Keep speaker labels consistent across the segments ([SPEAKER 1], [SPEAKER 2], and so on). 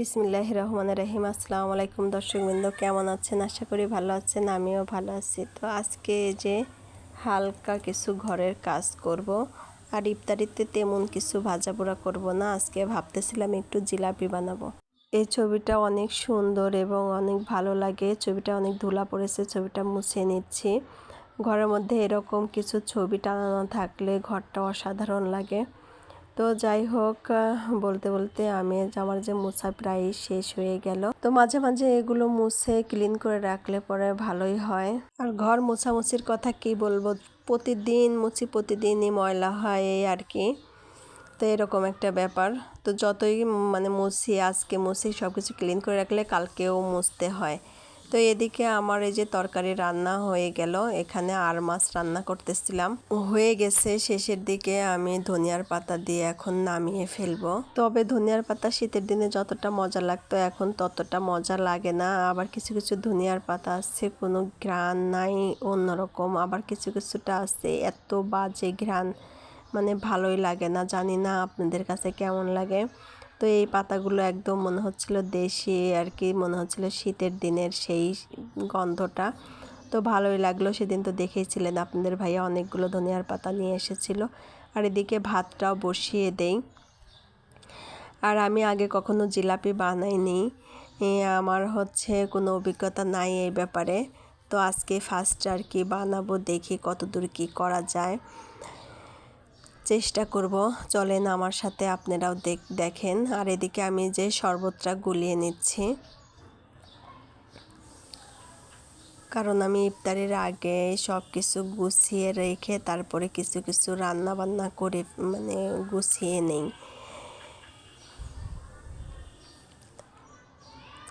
[SPEAKER 1] বিসমিল্লাহির রহমানির রহিম। আসসালামু আলাইকুম দর্শকবৃন্দ, কেমন আছেন? আশা করি ভালো আছেন, আমিও ভালো আছি। তো আজকে যে হালকা কিছু ঘরের কাজ করব, আর ইফতারিতে তেমন কিছু ভাজা পোড়া করব না। আজকে ভাবতেছিলাম একটু জিলাপি বানাবো। এই ছবিটা অনেক সুন্দর এবং অনেক ভালো লাগে। ছবিটা অনেক ধুলা পড়েছে, ছবিটা মুছে নিচ্ছি। ঘরের মধ্যে এরকম কিছু ছবি টানানো থাকলে ঘরটা অসাধারণ লাগে। তো যাই হোক, বলতে বলতে আমার যে মোছা প্রায় শেষ হয়ে গেল। তো মাঝে মাঝে এগুলো মুছে ক্লিন করে রাখলে পরে ভালোই হয়। আর ঘর মোছামুছির কথা কি বলবো, প্রতিদিন মুছি, প্রতিদিনই ময়লা হয় এই আর কি। তো এরকম একটা ব্যাপার। তো যতই মুছি, আজকে মুছি সব কিছু ক্লিন করে রাখলে কালকেও মুছতে হয়। তো এদিকে আমার এই যে তরকারি রান্না হয়ে গেল। এখানে আর মাছ রান্না করতেছিলাম, হয়ে গেছে। শেষের দিকে আমি ধনিয়ার পাতা দিয়ে এখন নামিয়ে ফেলবো। তবে ধনিয়ার পাতা শীতের দিনে যতটা মজা লাগতো এখন ততটা মজা লাগে না। আবার কিছু কিছু ধনিয়ার পাতা আছে কোনো ঘ্রাণ নাই, অন্যরকম। আবার কিছু কিছুটা আছে এত বাজে ঘ্রাণ, ভালোই লাগে না। জানি না আপনাদের কাছে কেমন লাগে। তো এই পাতাগুলো একদম মনে হচ্ছিল দেশি আর কি, মনে হচ্ছিল শীতের দিনের সেই গন্ধটা। তো ভালোই লাগলো। সেদিন তো দেখেইছিলেন আপনাদের ভাইয়া অনেকগুলো ধনিয়ার পাতা নিয়ে এসেছিল। আর এদিকে ভাতটাও বসিয়ে দেই। আর আমি আগে কখনো জিলাপি বানাইনি, আমার কোনো অভিজ্ঞতা নাই এই ব্যাপারে। তো আজকে ফার্স্ট আর কি বানাবো, দেখি কতদূর কি করা যায়, চেষ্টা করব। চলেন আমার সাথে, আপনারাও দেখেন। আর এদিকে আমি যে শরবতটা গুলিয়ে নিচ্ছি, কারণ আমি ইফতারের আগে সব কিছু গুছিয়ে রেখে তারপরে কিছু কিছু রান্না বান্না করে গুছিয়ে নেই।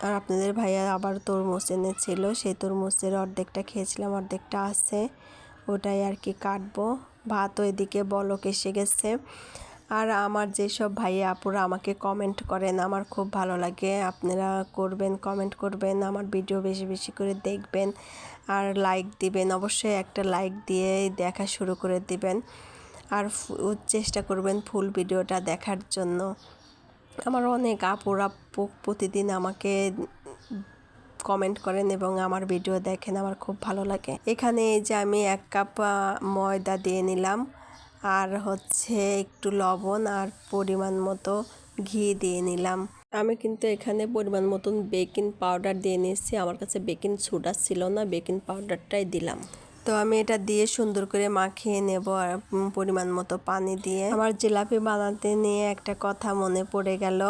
[SPEAKER 1] আর আপনাদের ভাইয়া আবার তরমুজ এনেছিল, সেই তরমুজের অর্ধেকটা খেয়েছিলাম, অর্ধেকটা আছে, ওটাই আর কি কাটবো। ভাতও এদিকে বলক এসে গেছে। আর আমার যেসব ভাইয়া আপুরা আমাকে কমেন্ট করেন, আমার খুব ভালো লাগে। আপনারা করবেন, কমেন্ট করবেন, আমার ভিডিও বেশি বেশি করে দেখবেন আর লাইক দিবেন। অবশ্যই একটা লাইক দিয়ে দেখা শুরু করে দিবেন। আর চেষ্টা করবেন ফুল ভিডিওটা দেখার জন্য। আমার অনেক আপুরা প্রতিদিন আমাকে কমেন্ট করেন এবং আমার ভিডিও দেখেন, আমার খুব ভালো লাগে। এখানে এই যে আমি 1 কাপ ময়দা দিয়ে নিলাম, আর একটু লবণ আর পরিমাণ মতো ঘি দিয়ে নিলাম। আমি কিন্তু এখানে পরিমাণ মতন বেকিং পাউডার দিয়ে নিয়েছি, আমার কাছে বেকিং সোডা ছিল না, বেকিং পাউডারটাই দিলাম। তো আমি এটা দিয়ে সুন্দর করে মাখিয়ে নেব, আর পরিমাণ মতো পানি দিয়ে। আমার জিলাপি বানাতে নিয়ে একটা কথা মনে পড়ে গেল।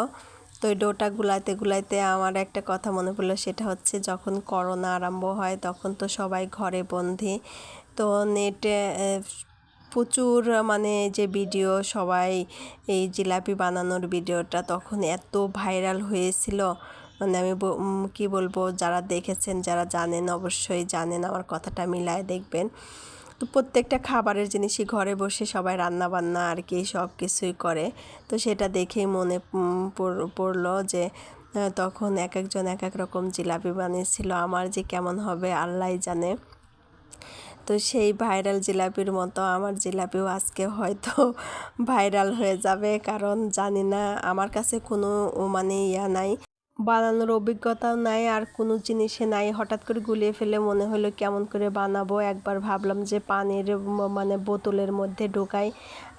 [SPEAKER 1] তো এই ডোটা গুলাইতে গুলাইতে আমার একটা কথা মনে পড়লো, সেটা হচ্ছে যখন করোনা আরম্ভ হয় তখন তো সবাই ঘরে বন্দি। তো নেটে প্রচুর যে ভিডিও, সবাই এই জিলাপি বানানোর ভিডিওটা তখন এত ভাইরাল হয়েছিল, আমি কি বলবো, যারা দেখেছেন, যারা জানেন অবশ্যই জানেন, আমার কথাটা মিলায় দেখবেন। তো প্রত্যেকটা খাবারের জিনিসই ঘরে বসে সবাই রান্না বান্না আর কি সব কিছুই করে। তো সেটা দেখেই মনে পড়লো যে তখন এক একজন এক এক রকম জিলাপি বানিয়েছিল, আমার যে কেমন হবে আল্লাহই জানে। তো সেই ভাইরাল জিলাপির মতো আমার জিলাপিও আজকে হয়তো ভাইরাল হয়ে যাবে, কারণ জানি না, আমার কাছে কোনো ইয়া নাই, বানানোর অভিজ্ঞতাও নাই, আর কোনো জিনিসে নাই। হঠাৎ করে গুলিয়ে ফেলে মনে হলো কেমন করে বানাবো। একবার ভাবলাম যে পানির বোতলের মধ্যে ঢোকাই,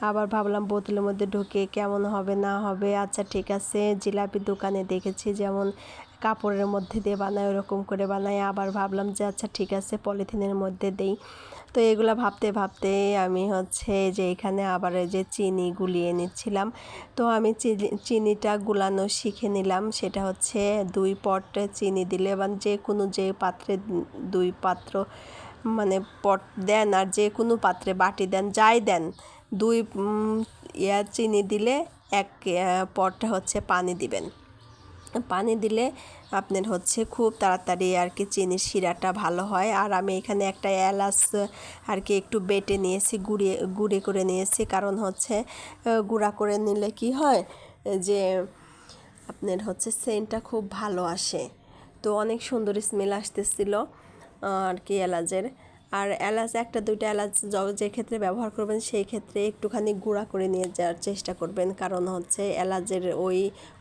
[SPEAKER 1] আবার ভাবলাম বোতলের মধ্যে ঢুকে কেমন হবে না হবে। আচ্ছা ঠিক আছে, জিলাপির দোকানে দেখেছি যেমন কাপড়ের মধ্যে দিয়ে বানায় ওরকম করে বানায়। আবার ভাবলাম যে আচ্ছা ঠিক আছে পলিথিনের মধ্যে দেই। তো এগুলা ভাবতে ভাবতে আমি যে এখানে আবার যে চিনি গুলিয়ে নিচ্ছিলাম। তো আমি চিনিটা গুলানো শিখে নিলাম। সেটা 2 পট চিনি দিলে, যে পাত্রে 2 পাত্র পট দেন, আর যে কোনো পাত্রে বাটি দেন, যাই দেন, 2 চিনি দিলে 1 পট পানি দিবেন। পানি দিলে আপনার খুব তাড়াতাড়ি আর কি চিনির শিরাটা ভালো হয়। আর আমি এখানে একটা এলাচ আর কি একটু বেটে নিয়েছি, গুঁড়ে করে নিয়েছি, কারণ গুঁড়া করে নিলে কি হয় যে আপনার সেন্টটা খুব ভালো আসে। তো অনেক সুন্দর স্মেল আসতেছিল আর কি এলাচের। আর এলাচ 1-2টা এলাচ যে ক্ষেত্রে ব্যবহার করবেন সেই ক্ষেত্রে একটুখানি গুঁড়া করে নিয়ে যাওয়ার চেষ্টা করবেন, কারণ এলাচের ওই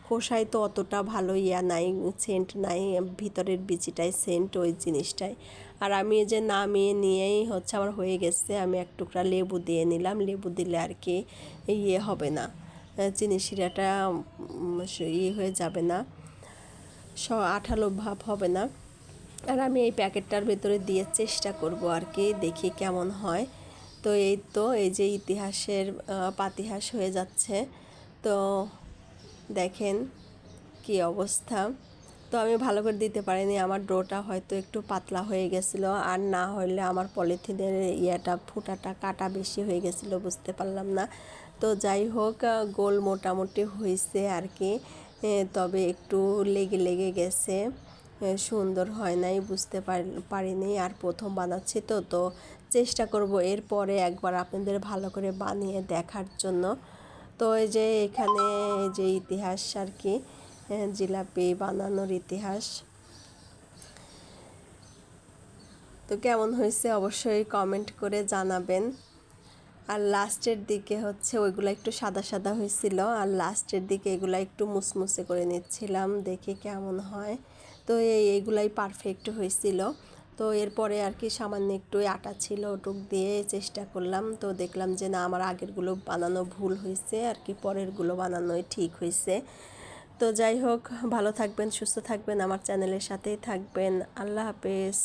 [SPEAKER 1] খোসায় তো অতটা ভালো নাই, সেন্ট নাই, ভিতরের বিচিটাই সেন্ট ওই জিনিসটাই। আর আমি এই যে নামিয়ে নিয়েই হচ্ছে আমার হয়ে গেছে। আমি এক টুকরা লেবু দিয়ে নিলাম, লেবু দিলে আর কি হবে না, চিনি শিরাটা হয়ে যাবে না, আঠালো ভাব হবে না। আর আমি এই প্যাকেটটার ভেতরে দিয়ে চেষ্টা করব আর কি, দেখি কেমন হয়। তো এই যে ইতিহাসের পাতিহাস হয়ে যাচ্ছে। তো দেখেন কি অবস্থা। তো আমি ভালো করে দিতে পারিনি, আমার ডোটা হয়তো একটু পাতলা হয়ে গেছিলো, আর না হলে আমার পলিথিনের ফুটাটা কাটা বেশি হয়ে গেছিলো, বুঝতে পারলাম না। তো যাই হোক, গোল মোটামুটি হয়েছে আর কি, তবে একটু লেগে লেগে গেছে, সুন্দর হয় নাই, বুঝতে পারিনি। আর প্রথম বানাচ্ছি তো চেষ্টা করব এরপরে একবার আপনাদের ভালো করে বানিয়ে দেখার জন্য। তো এই যে এখানে যে ইতিহাস আর কি, জিলাপি বানানোর ইতিহাস। তো কেমন হয়েছে অবশ্যই কমেন্ট করে জানাবেন। আর লাস্টের দিকে হচ্ছে ওইগুলো একটু সাদা সাদা হয়েছিল, আর লাস্টের দিকে এগুলো একটু মুসমুসে করে নিচ্ছিলাম, দেখি কেমন হয়। তো এইগুলাই পারফেক্ট হয়েছিল। তো এরপরে আর কি সামান্য একটু আটা ছিল, ওটুক দিয়ে চেষ্টা করলাম। তো দেখলাম যে না, আমার আগেরগুলো বানানো ভুল হয়েছে আর কি, পরেরগুলো বানানোই ঠিক হয়েছে। তো যাই হোক, ভালো থাকবেন, সুস্থ থাকবেন, আমার চ্যানেলের সাথেই থাকবেন। আল্লাহ হাফেজ।